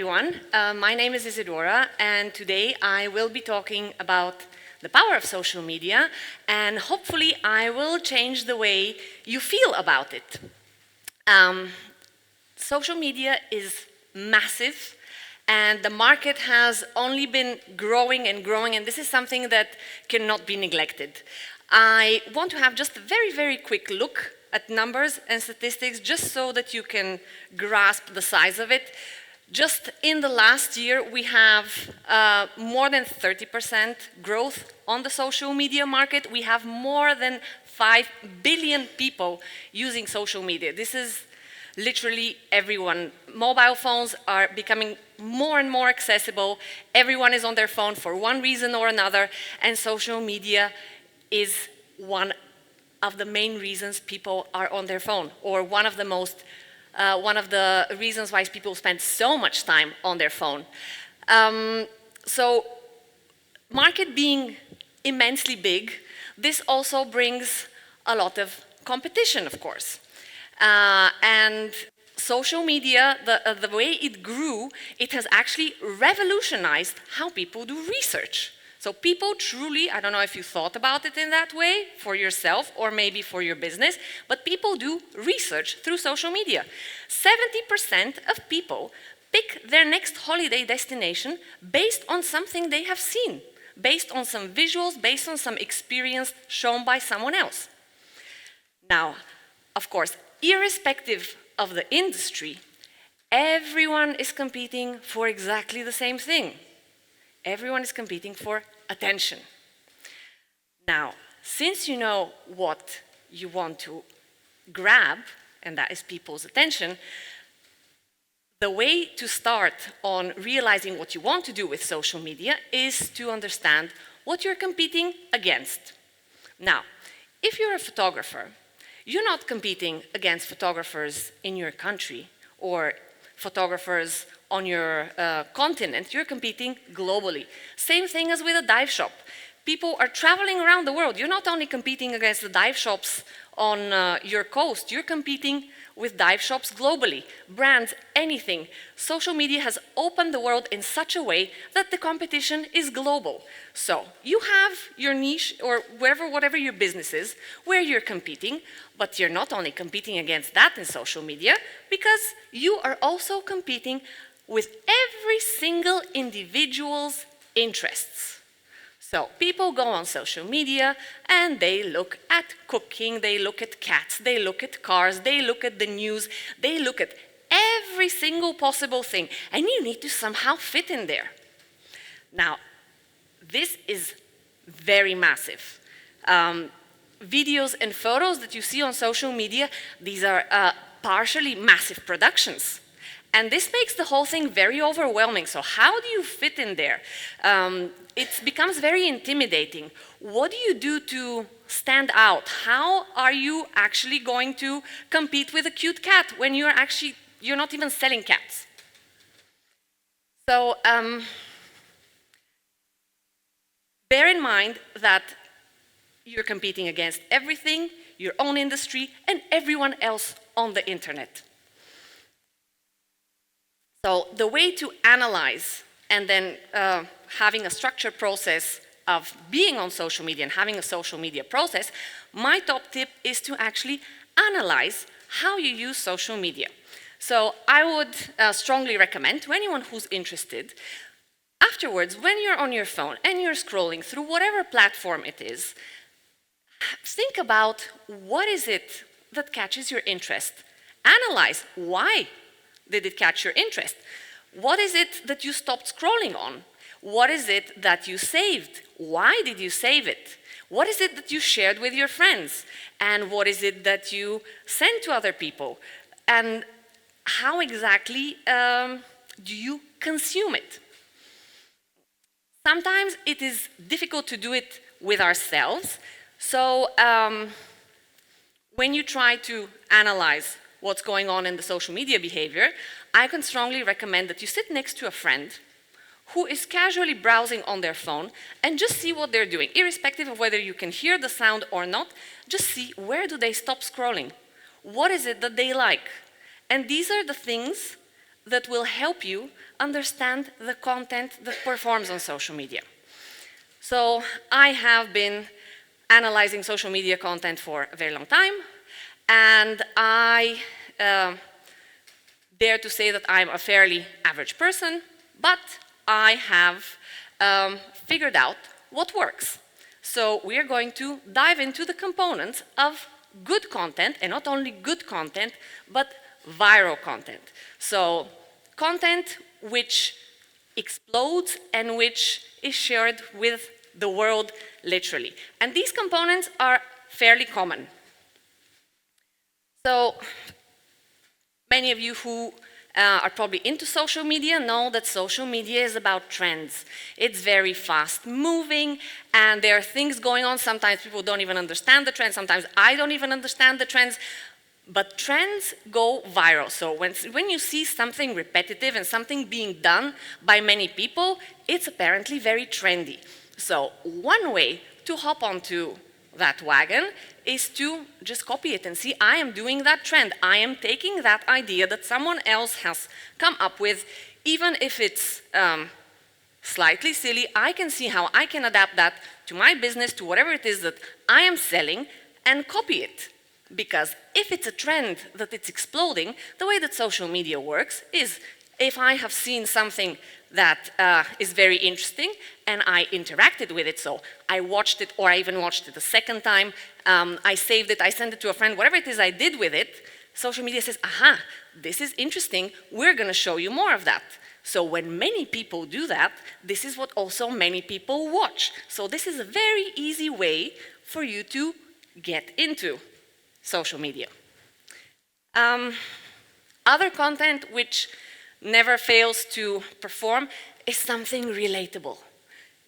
everyone. My name is Isidora, and today I will be talking about the power of social media, and hopefully I will change the way you feel about it. Social media is massive, and the market has only been growing and growing, and this is something that cannot be neglected. I want to have just a very, very quick look at numbers and statistics just so that you can grasp the size of it. Just in the last year, we have more than 30% growth on the social media market. We have more than 5 billion people using social media. This is literally everyone. Mobile phones are becoming more and more accessible. Everyone is on their phone for one reason or another, and social media is one of the main reasons people are on their phone, or one of the reasons why people spend so much time on their phone. So, market being immensely big, this also brings a lot of competition, of course. And social media, the way it grew, it has actually revolutionized how people do research. So people truly, I don't know if you thought about it in that way for yourself or maybe for your business, but people do research through social media. 70% of people pick their next holiday destination based on something they have seen, based on some visuals, based on some experience shown by someone else. Now, of course, irrespective of the industry, everyone is competing for exactly the same thing. Everyone is competing for attention. Now, since you know what you want to grab, and that is people's attention, the way to start on realizing what you want to do with social media is to understand what you're competing against. Now, if you're a photographer, you're not competing against photographers in your country or photographers on your continent. You're competing globally. Same thing as with a dive shop. People are traveling around the world. You're not only competing against the dive shops on your coast, you're competing with dive shops globally, brands, anything. Social media has opened the world in such a way that the competition is global. So you have your niche or whatever your business is, where you're competing, but you're not only competing against that in social media, because you are also competing with every single individual's interests. So people go on social media and they look at cooking, they look at cats, they look at cars, they look at the news, they look at every single possible thing, and you need to somehow fit in there. Now, this is very massive. Videos and photos that you see on social media, these are partially massive productions. And this makes the whole thing very overwhelming. So how do you fit in there? It becomes very intimidating. What do you do to stand out? How are you actually going to compete with a cute cat when you're not even selling cats? So bear in mind that you're competing against everything, your own industry, and everyone else on the internet. So the way to analyze and then having a structured process of being on social media and having a social media process, my top tip is to actually analyze how you use social media. So I would strongly recommend to anyone who's interested, afterwards, when you're on your phone and you're scrolling through whatever platform it is, think about what is it that catches your interest. Analyze why did it catch your interest? What is it that you stopped scrolling on? What is it that you saved? Why did you save it? What is it that you shared with your friends? And what is it that you sent to other people? And how exactly do you consume it? Sometimes it is difficult to do it with ourselves. So when you try to analyze what's going on in the social media behavior, I can strongly recommend that you sit next to a friend who is casually browsing on their phone and just see what they're doing. Irrespective of whether you can hear the sound or not, just see where do they stop scrolling? What is it that they like? And these are the things that will help you understand the content that performs on social media. So I have been analyzing social media content for a very long time, and I dare to say that I'm a fairly average person, but I have figured out what works. So we are going to dive into the components of good content, and not only good content, but viral content. So content which explodes and which is shared with the world literally. And these components are fairly common. So many of you who are probably into social media know that social media is about trends. It's very fast moving, and there are things going on. Sometimes people don't even understand the trends. Sometimes I don't even understand the trends. But trends go viral. So when you see something repetitive and something being done by many people, it's apparently very trendy. So one way to hop onto that wagon is to just copy it and see, I am doing that trend. I am taking that idea that someone else has come up with, even if it's slightly silly. I can see how I can adapt that to my business, to whatever it is that I am selling, and copy it. Because if it's a trend that it's exploding, the way that social media works is, if I have seen something that is very interesting and I interacted with it, so I watched it, or I even watched it a second time, I saved it, I sent it to a friend, whatever it is I did with it, social media says, aha, this is interesting, we're going to show you more of that. So when many people do that, this is what also many people watch. So this is a very easy way for you to get into social media. Other content which never fails to perform is something relatable.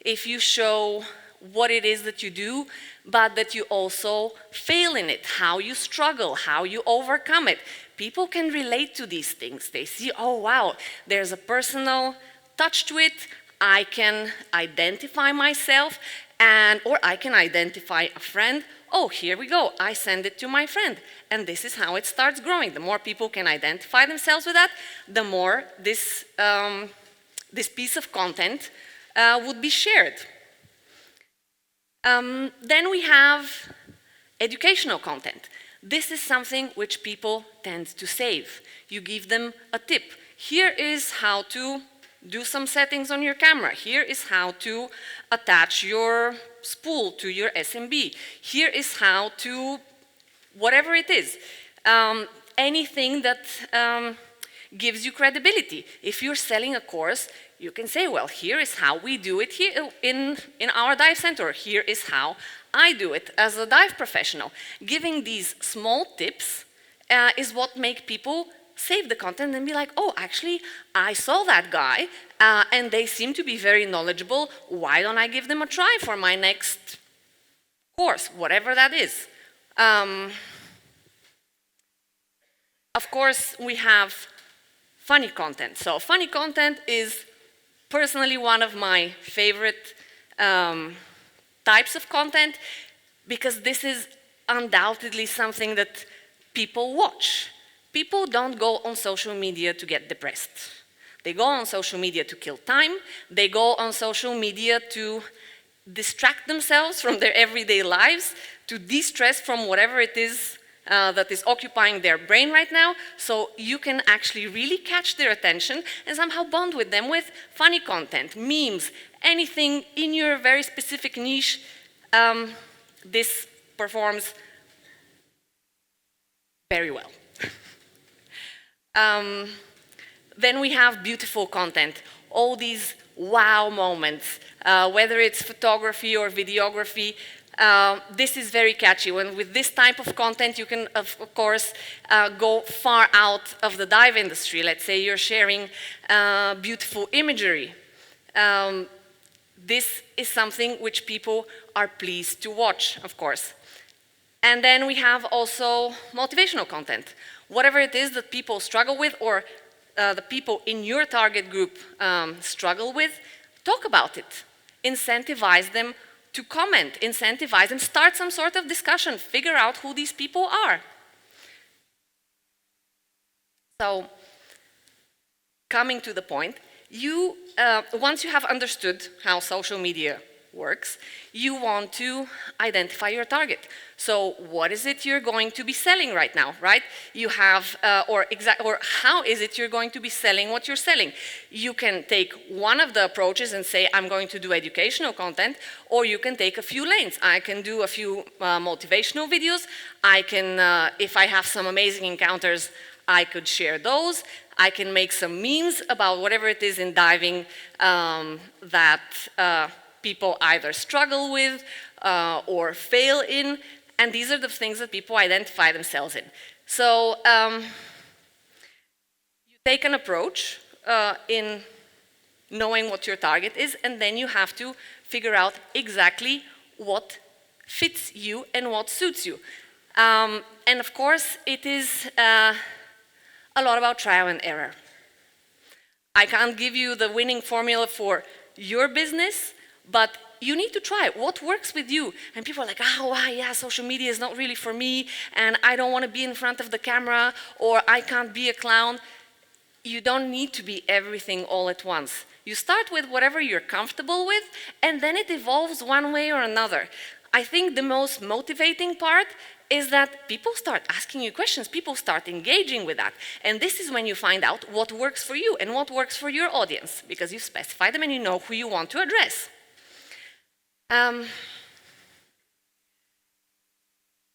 If you show what it is that you do, but that you also fail in it, how you struggle, how you overcome it, people can relate to these things. They see, oh wow, there's a personal touch to it, I can identify myself, or I can identify a friend. Oh, here we go, I send it to my friend. And this is how it starts growing. The more people can identify themselves with that, the more this piece of content would be shared. Then we have educational content. This is something which people tend to save. You give them a tip. Here is how to do some settings on your camera. Here is how to attach your spool to your SMB. Here is how to, whatever it is. Anything that gives you credibility. If you're selling a course, you can say, well, here is how we do it here in our dive center. Here is how I do it as a dive professional. Giving these small tips is what make people save the content and be like, oh, actually, I saw that guy, and they seem to be very knowledgeable. Why don't I give them a try for my next course, whatever that is? Of course, we have funny content. So funny content is personally one of my favorite types of content, because this is undoubtedly something that people watch. People don't go on social media to get depressed. They go on social media to kill time. They go on social media to distract themselves from their everyday lives, to de-stress from whatever it is that is occupying their brain right now. So you can actually really catch their attention and somehow bond with them with funny content, memes, anything in your very specific niche. This performs very well. Then we have beautiful content, all these wow moments, whether it's photography or videography. This is very catchy. When with this type of content, you can, of course, go far out of the dive industry. Let's say you're sharing beautiful imagery. This is something which people are pleased to watch, of course. And then we have also motivational content. Whatever it is that people struggle with, or the people in your target group struggle with, talk about it. Incentivize them to comment, incentivize them, start some sort of discussion, figure out who these people are. So coming to the point, once you have understood how social media works, you want to identify your target. So what is it you're going to be selling right now, right? You have, or how is it you're going to be selling what you're selling? You can take one of the approaches and say, I'm going to do educational content, or you can take a few lanes. I can do a few motivational videos. I can, if I have some amazing encounters, I could share those. I can make some memes about whatever it is in diving that people either struggle with or fail in, and these are the things that people identify themselves in. So you take an approach in knowing what your target is, and then you have to figure out exactly what fits you and what suits you. And of course, it is a lot about trial and error. I can't give you the winning formula for your business, but you need to try what works with you. And people are like, oh, yeah, social media is not really for me, and I don't want to be in front of the camera, or I can't be a clown. You don't need to be everything all at once. You start with whatever you're comfortable with, and then it evolves one way or another. I think the most motivating part is that people start asking you questions, people start engaging with that. And this is when you find out what works for you and what works for your audience, because you specify them and you know who you want to address.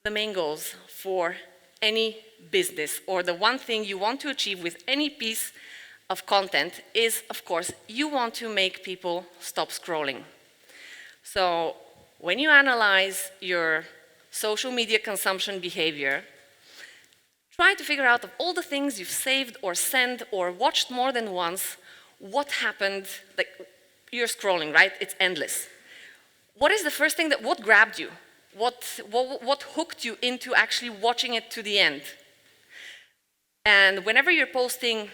The main goals for any business, or the one thing you want to achieve with any piece of content, is, of course, you want to make people stop scrolling. So when you analyze your social media consumption behavior, try to figure out of all the things you've saved or sent or watched more than once, what happened. Like, you're scrolling, right? It's endless. What is the first thing what grabbed you? What hooked you into actually watching it to the end? And whenever you're posting,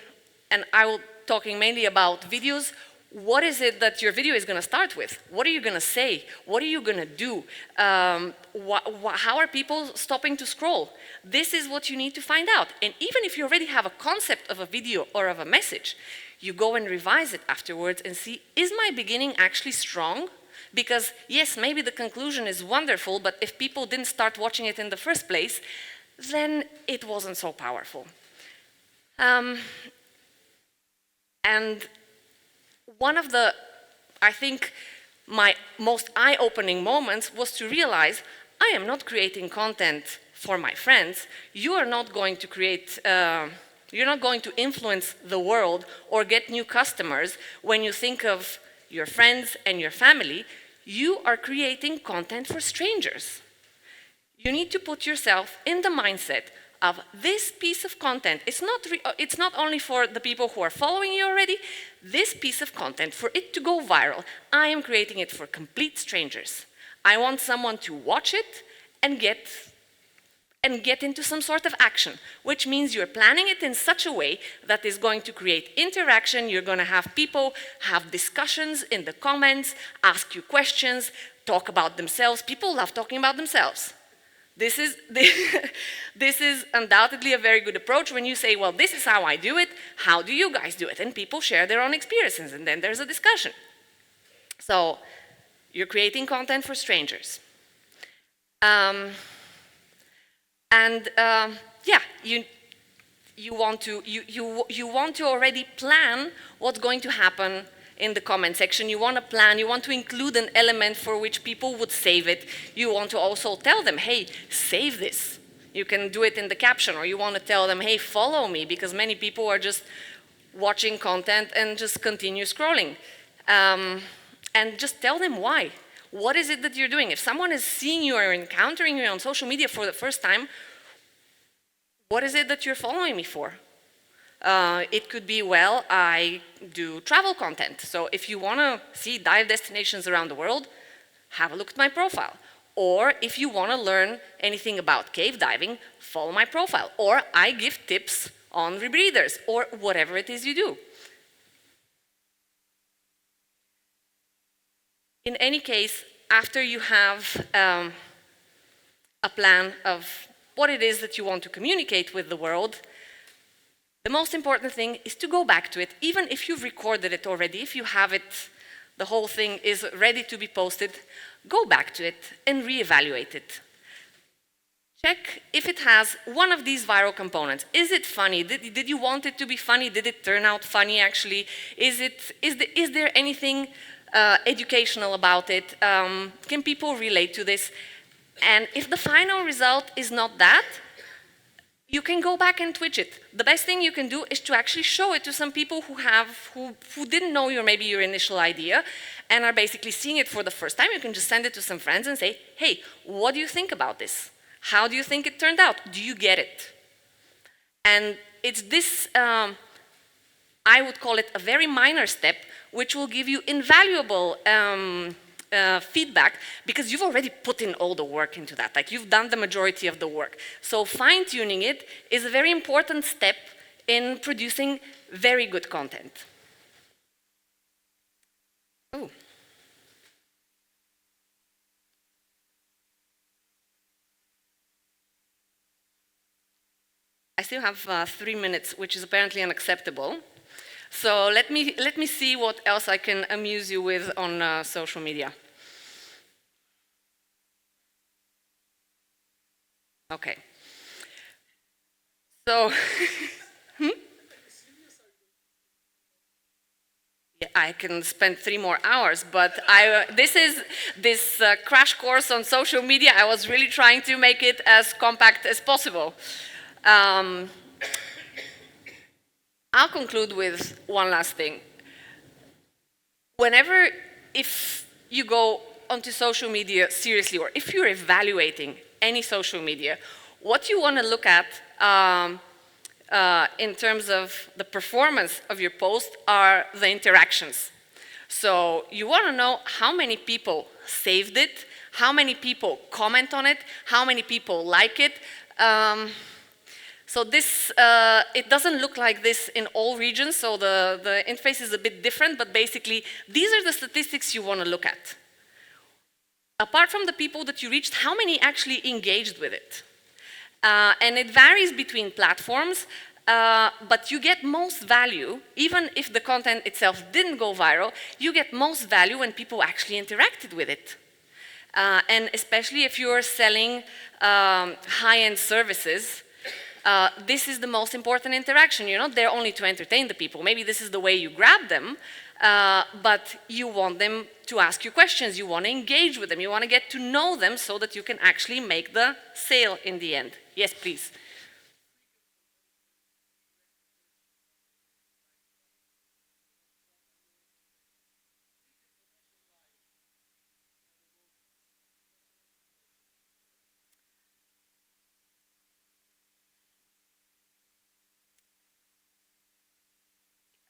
and I will talking mainly about videos, what is it that your video is going to start with? What are you going to say? What are you going to do? How are people stopping to scroll? This is what you need to find out. And even if you already have a concept of a video or of a message, you go and revise it afterwards and see, is my beginning actually strong? Because yes, maybe the conclusion is wonderful, but if people didn't start watching it in the first place, then it wasn't so powerful. And one of the, I think, my most eye-opening moments was to realize I am not creating content for my friends. You are not going to create, you're not going to influence the world or get new customers when you think of your friends and your family. You are creating content for strangers. You need to put yourself in the mindset of this piece of content. It's not only for the people who are following you already. This piece of content, for it to go viral, I am creating it for complete strangers. I want someone to watch it and get into some sort of action, which means you're planning it in such a way that is going to create interaction. You're going to have people have discussions in the comments, ask you questions, talk about themselves. People love talking about themselves. This is undoubtedly a very good approach when you say, well, this is how I do it, how do you guys do it? And people share their own experiences, and then there's a discussion. So you're creating content for strangers. Yeah, you want to already plan what's going to happen in the comment section. You want to plan, you want to include an element for which people would save it. You want to also tell them, hey, save this. You can do it in the caption, or you want to tell them, hey, follow me, because many people are just watching content and just continue scrolling. And just tell them why. What is it that you're doing? If someone is seeing you or encountering you on social media for the first time, what is it that you're following me for? It could be, well, I do travel content. So if you want to see dive destinations around the world, have a look at my profile. Or if you want to learn anything about cave diving, follow my profile. Or I give tips on rebreathers, or whatever it is you do. In any case, after you have a plan of what it is that you want to communicate with the world, The most important thing is to go back to it, even if you've recorded it already, if you have it, the whole thing is ready to be posted, go back to it and reevaluate it. Check if it has one of these viral components. Is it funny? Did you want it to be funny? Did it turn out funny actually? Is there anything educational about it? Can people relate to this? And if the final result is not that, you can go back and twitch it. The best thing you can do is to actually show it to some people who didn't know maybe your initial idea and are basically seeing it for the first time. You can just send it to some friends and say, hey, what do you think about this? How do you think it turned out? Do you get it? And it's this, I would call it a very minor step, which will give you invaluable feedback, because you've already put in all the work into that. Like, you've done the majority of the work. So fine-tuning it is a very important step in producing very good content. Oh. I still have 3 minutes, which is apparently unacceptable. So let me see what else I can amuse you with on social media. Okay. So, yeah, I can spend 3 more hours, but this crash course on social media, I was really trying to make it as compact as possible. I'll conclude with one last thing. If you go onto social media seriously, or if you're evaluating any social media, what you want to look at in terms of the performance of your post are the interactions. So you want to know how many people saved it, how many people comment on it, how many people like it. So this, it doesn't look like this in all regions, so the interface is a bit different, but basically these are the statistics you want to look at. Apart from the people that you reached, how many actually engaged with it? And it varies between platforms, but you get most value, even if the content itself didn't go viral, you get most value when people actually interacted with it. And especially if you're selling high-end services, this is the most important interaction. You're not there only to entertain the people. Maybe this is the way you grab them, but you want them to ask you questions. You want to engage with them. You want to get to know them so that you can actually make the sale in the end. Yes, please.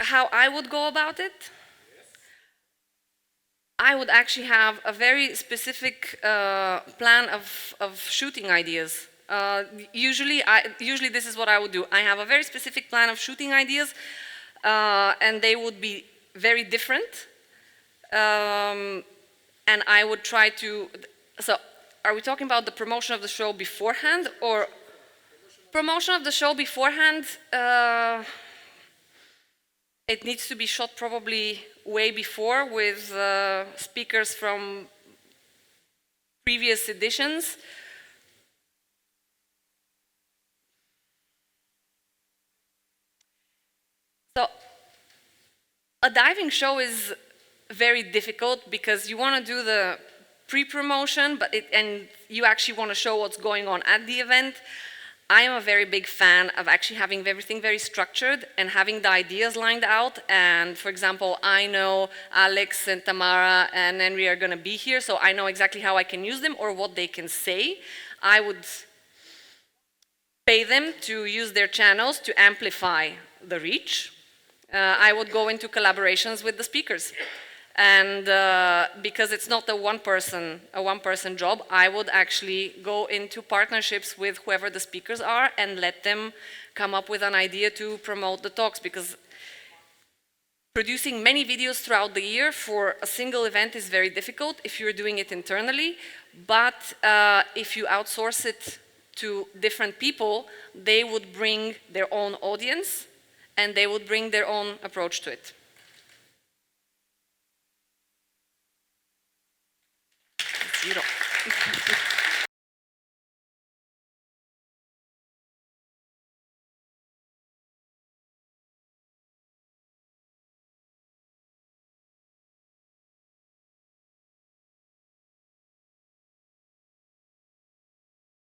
How I would go about it? I would actually have a very specific plan of shooting ideas. Usually this is what I would do. I have a very specific plan of shooting ideas, and they would be very different. And I would try to, so are we talking about the promotion of the show beforehand, or promotion of the show beforehand? It needs to be shot probably way before with speakers from previous editions. So a diving show is very difficult because you want to do the pre-promotion, and you actually want to show what's going on at the event. I am a very big fan of actually having everything very structured and having the ideas lined out. And for example, I know Alex and Tamara and Henry are going to be here, so I know exactly how I can use them or what they can say. I would pay them to use their channels to amplify the reach. I would go into collaborations with the speakers. And because it's not a one-person job, I would actually go into partnerships with whoever the speakers are and let them come up with an idea to promote the talks, because producing many videos throughout the year for a single event is very difficult if you're doing it internally, but if you outsource it to different people, they would bring their own audience and they would bring their own approach to it. Zero.